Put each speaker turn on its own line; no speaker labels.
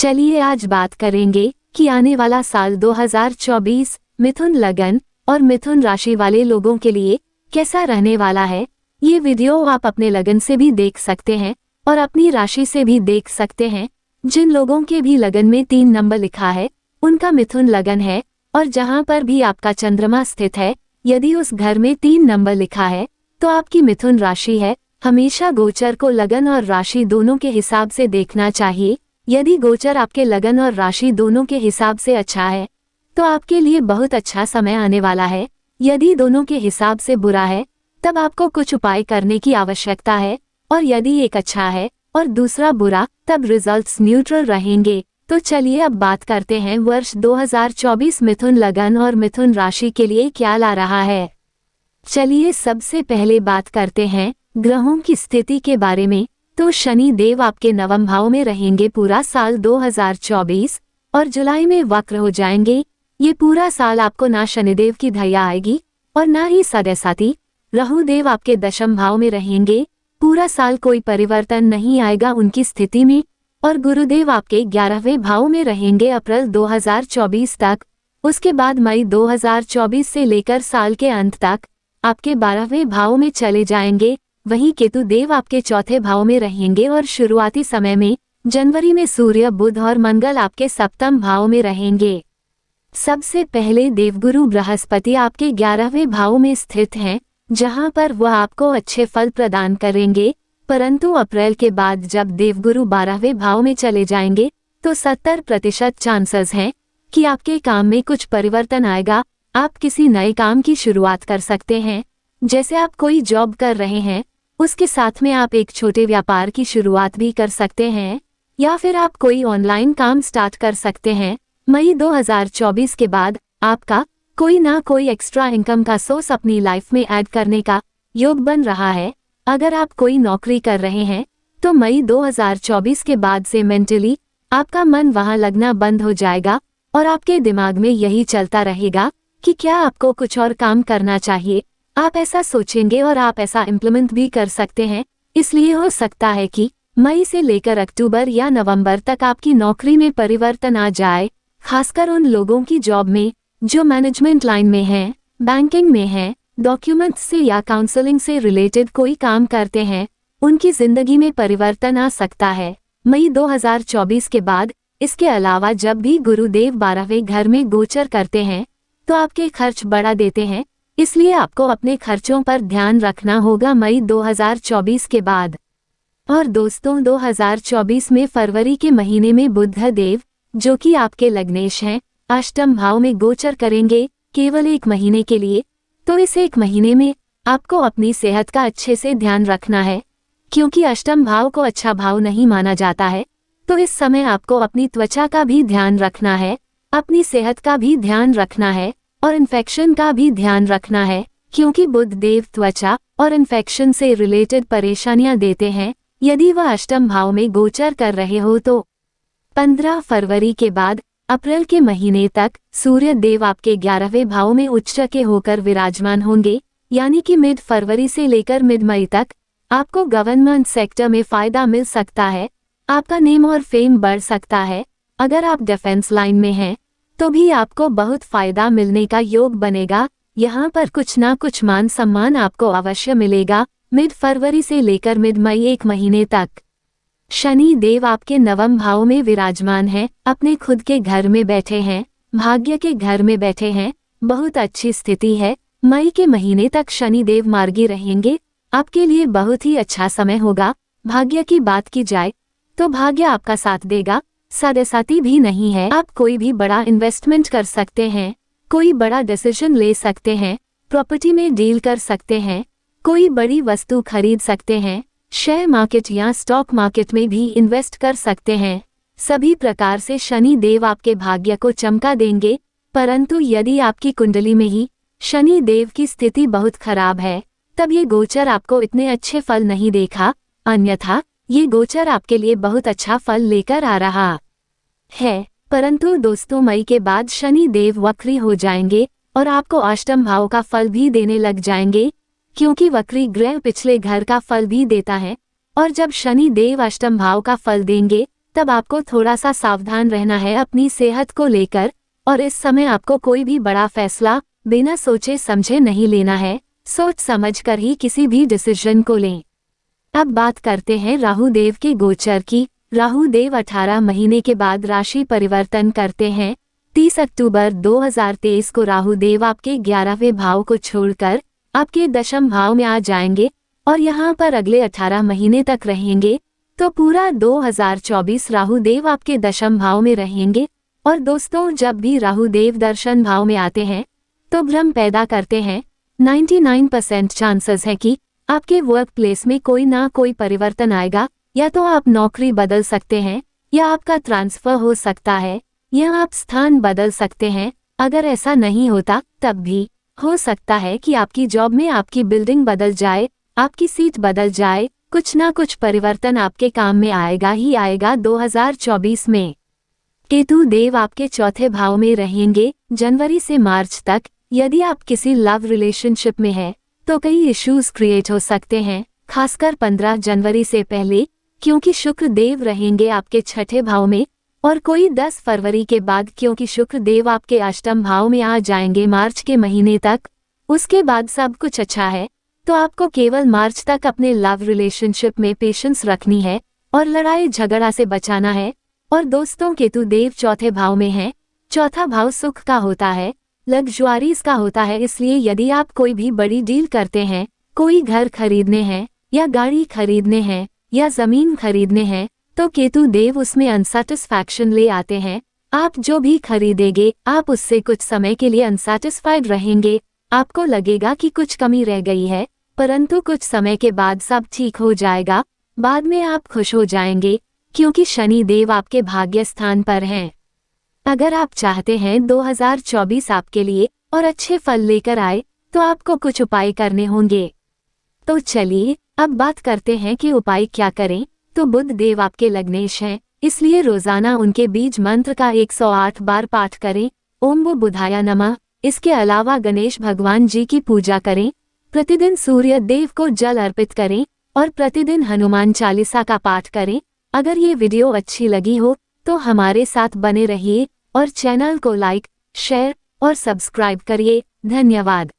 चलिए आज बात करेंगे कि आने वाला साल 2024 मिथुन लगन और मिथुन राशि वाले लोगों के लिए कैसा रहने वाला है। ये वीडियो आप अपने लगन से भी देख सकते हैं और अपनी राशि से भी देख सकते हैं। जिन लोगों के भी लगन में 3 नंबर लिखा है उनका मिथुन लगन है, और जहां पर भी आपका चंद्रमा स्थित है यदि उस घर में 3 नंबर लिखा है तो आपकी मिथुन राशि है। हमेशा गोचर को लगन और राशि दोनों के हिसाब से देखना चाहिए। यदि गोचर आपके लगन और राशि दोनों के हिसाब से अच्छा है तो आपके लिए बहुत अच्छा समय आने वाला है। यदि दोनों के हिसाब से बुरा है तब आपको कुछ उपाय करने की आवश्यकता है, और यदि एक अच्छा है और दूसरा बुरा तब रिजल्ट्स न्यूट्रल रहेंगे। तो चलिए अब बात करते हैं वर्ष 2024 मिथुन लगन और मिथुन राशि के लिए क्या ला रहा है। चलिए सबसे पहले बात करते हैं ग्रहों की स्थिति के बारे में। तो शनि देव आपके नवम भाव में रहेंगे पूरा साल 2024 और जुलाई में वक्र हो जाएंगे। ये पूरा साल आपको ना शनिदेव की दया आएगी और ना ही सदैसाती। राहु देव आपके दशम भाव में रहेंगे पूरा साल, कोई परिवर्तन नहीं आएगा उनकी स्थिति में। और गुरुदेव आपके 11वें भाव में रहेंगे अप्रैल 2024 तक। उसके बाद मई 2024 से लेकर साल के अंत तक आपके 12वें भाव में चले जाएंगे। वहीं केतु देव आपके 4थे भाव में रहेंगे और शुरुआती समय में जनवरी में सूर्य, बुध और मंगल आपके 7वें भाव में रहेंगे। सबसे पहले देवगुरु बृहस्पति आपके 11वें भाव में स्थित हैं, जहां पर वह आपको अच्छे फल प्रदान करेंगे। परंतु अप्रैल के बाद जब देवगुरु 12वें भाव में चले जाएंगे तो 70% चांसेस हैं कि आपके काम में कुछ परिवर्तन आएगा। आप किसी नए काम की शुरुआत कर सकते हैं, जैसे आप कोई जॉब कर रहे हैं उसके साथ में आप एक छोटे व्यापार की शुरुआत भी कर सकते हैं, या फिर आप कोई ऑनलाइन काम स्टार्ट कर सकते हैं। मई 2024 के बाद आपका कोई ना कोई एक्स्ट्रा इनकम का सोर्स अपनी लाइफ में ऐड करने का योग बन रहा है। अगर आप कोई नौकरी कर रहे हैं तो मई 2024 के बाद से मेंटली आपका मन वहां लगना बंद हो जाएगा और आपके दिमाग में यही चलता रहेगा कि क्या आपको कुछ और काम करना चाहिए। आप ऐसा सोचेंगे और आप ऐसा इम्प्लीमेंट भी कर सकते हैं। इसलिए हो सकता है कि मई से लेकर अक्टूबर या नवंबर तक आपकी नौकरी में परिवर्तन आ जाए, खासकर उन लोगों की जॉब में जो मैनेजमेंट लाइन में हैं, बैंकिंग में हैं, डॉक्यूमेंट्स से या काउंसलिंग से रिलेटेड कोई काम करते हैं, उनकी जिंदगी में परिवर्तन आ सकता है मई 2024 के बाद। इसके अलावा जब भी गुरुदेव 12वें घर में गोचर करते हैं तो आपके खर्च बढ़ा देते हैं, इसलिए आपको अपने खर्चों पर ध्यान रखना होगा मई 2024 के बाद। और दोस्तों 2024 में फरवरी के महीने में बुध देव जो कि आपके लग्नेश हैं अष्टम भाव में गोचर करेंगे केवल 1 महीने के लिए। तो इस 1 महीने में आपको अपनी सेहत का अच्छे से ध्यान रखना है, क्योंकि अष्टम भाव को अच्छा भाव नहीं माना जाता है। तो इस समय आपको अपनी त्वचा का भी ध्यान रखना है, अपनी सेहत का भी ध्यान रखना है और इन्फेक्शन का भी ध्यान रखना है, क्योंकि बुध देव त्वचा और इन्फेक्शन से रिलेटेड परेशानियां देते हैं यदि वह अष्टम भाव में गोचर कर रहे हो। तो 15 फरवरी के बाद अप्रैल के महीने तक सूर्य देव आपके 11वें भाव में उच्च के होकर विराजमान होंगे, यानी कि मिड फरवरी से लेकर मिड मई तक आपको गवर्नमेंट सेक्टर में फायदा मिल सकता है। आपका नेम और फेम बढ़ सकता है। अगर आप डिफेंस लाइन में हैं तो भी आपको बहुत फायदा मिलने का योग बनेगा। यहाँ पर कुछ ना कुछ मान सम्मान आपको अवश्य मिलेगा मिड फरवरी से लेकर मिड मई 1 महीने तक। शनि देव आपके 9वें भाव में विराजमान हैं, अपने खुद के घर में बैठे हैं, भाग्य के घर में बैठे हैं। बहुत अच्छी स्थिति है। मई के महीने तक शनि देव मार्गी रहेंगे। आपके लिए बहुत ही अच्छा समय होगा। भाग्य की बात की जाए तो भाग्य आपका साथ देगा, सदैसाती भी नहीं है। आप कोई भी बड़ा इन्वेस्टमेंट कर सकते हैं, कोई बड़ा डिसीजन ले सकते हैं, प्रॉपर्टी में डील कर सकते हैं, कोई बड़ी वस्तु खरीद सकते हैं, शेयर मार्केट या स्टॉक मार्केट में भी इन्वेस्ट कर सकते हैं। सभी प्रकार से शनि देव आपके भाग्य को चमका देंगे। परंतु यदि आपकी कुंडली में ही शनि देव की स्थिति बहुत खराब है तब ये गोचर आपको इतने अच्छे फल नहीं देखा, अन्यथा ये गोचर आपके लिए बहुत अच्छा फल लेकर आ रहा है। परंतु दोस्तों मई के बाद शनि देव वक्री हो जाएंगे और आपको अष्टम भाव का फल भी देने लग जाएंगे, क्योंकि वक्री ग्रह पिछले घर का फल भी देता है। और जब शनि देव अष्टम भाव का फल देंगे तब आपको थोड़ा सा सावधान रहना है अपनी सेहत को लेकर, और इस समय आपको कोई भी बड़ा फैसला बिना सोचे समझे नहीं लेना है, सोच समझकर ही किसी भी डिसीजन को लें। अब बात करते हैं राहु देव के गोचर की। राहु देव 18 महीने के बाद राशि परिवर्तन करते हैं। 30 अक्टूबर 2023 को राहु देव आपके 11वें भाव को छोड़कर आपके दशम भाव में आ जाएंगे और यहाँ पर अगले 18 महीने तक रहेंगे। तो पूरा 2024 राहु देव आपके दशम भाव में रहेंगे। और दोस्तों, जब भी राहु देव दर्शन भाव में आते हैं तो भ्रम पैदा करते हैं। 99% चांसेस है कि आपके वर्क प्लेस में कोई ना कोई परिवर्तन आएगा, या तो आप नौकरी बदल सकते हैं, या आपका ट्रांसफर हो सकता है, या आप स्थान बदल सकते हैं। अगर ऐसा नहीं होता तब भी हो सकता है कि आपकी जॉब में आपकी बिल्डिंग बदल जाए, आपकी सीट बदल जाए। कुछ ना कुछ परिवर्तन आपके काम में आएगा ही आएगा 2024 में। केतु देव आपके चौथे भाव में रहेंगे जनवरी से मार्च तक। यदि आप किसी लव रिलेशनशिप में हैं तो कई इश्यूज क्रिएट हो सकते हैं, खासकर 15 जनवरी से पहले, क्योंकि शुक्र देव रहेंगे आपके छठे भाव में, और कोई 10 फरवरी के बाद, क्योंकि शुक्र देव आपके अष्टम भाव में आ जाएंगे मार्च के महीने तक। उसके बाद सब कुछ अच्छा है। तो आपको केवल मार्च तक अपने लव रिलेशनशिप में पेशेंस रखनी है और लड़ाई झगड़ा से बचाना है। और दोस्तों, केतु देव चौथे भाव में है। चौथा भाव सुख का होता है, लग्जरीज का होता है। इसलिए यदि आप कोई भी बड़ी डील करते हैं, कोई घर खरीदने हैं या गाड़ी खरीदने हैं या जमीन खरीदने हैं, तो केतु देव उसमें अनसैटिस्फैक्शन ले आते हैं। आप जो भी खरीदेंगे आप उससे कुछ समय के लिए अनसैटिस्फाइड रहेंगे। आपको लगेगा कि कुछ कमी रह गई है, परंतु कुछ समय के बाद सब ठीक हो जाएगा। बाद में आप खुश हो जाएंगे, क्योंकि शनि देव आपके भाग्य स्थान पर हैं। अगर आप चाहते हैं 2024 आपके लिए और अच्छे फल लेकर आए, तो आपको कुछ उपाय करने होंगे। तो चलिए अब बात करते हैं कि उपाय क्या करें। तो बुध देव आपके लग्नेश हैं, इसलिए रोजाना उनके बीज मंत्र का 108 बार पाठ करें। ओम वो बुधाया नमः। इसके अलावा गणेश भगवान जी की पूजा करें, प्रतिदिन सूर्य देव को जल अर्पित करें और प्रतिदिन हनुमान चालीसा का पाठ करें। अगर ये वीडियो अच्छी लगी हो तो हमारे साथ बने रहिए और चैनल को लाइक, शेयर और सब्सक्राइब करिए। धन्यवाद।